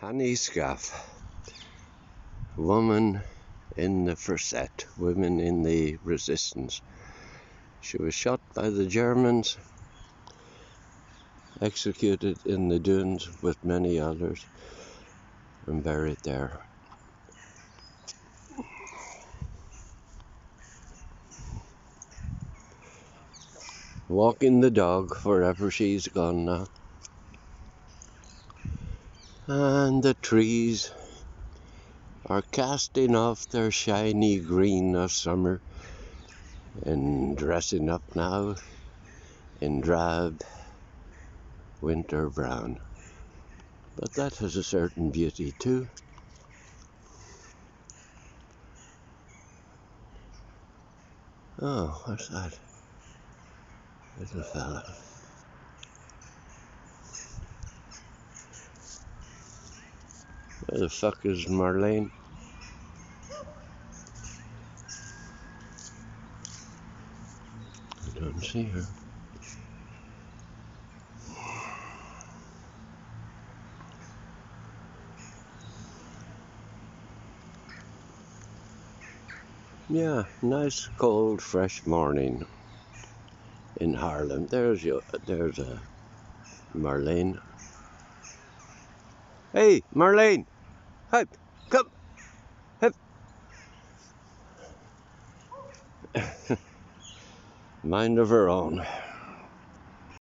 Hanny Scaff, woman in the Firset, women in the resistance. She was shot by the Germans, executed in the dunes with many others, and buried there. Walking the dog wherever she's gone now. And the trees are casting off their shiny green of summer and dressing up now in drab winter brown. But that has a certain beauty too. Oh, what's that? Little fella. Where the fuck is Marlene? I don't see her. Yeah, nice cold fresh morning in Haarlem. There's a Marlene. Hey, Marlene! Hey, come! Hey. Mind of her own.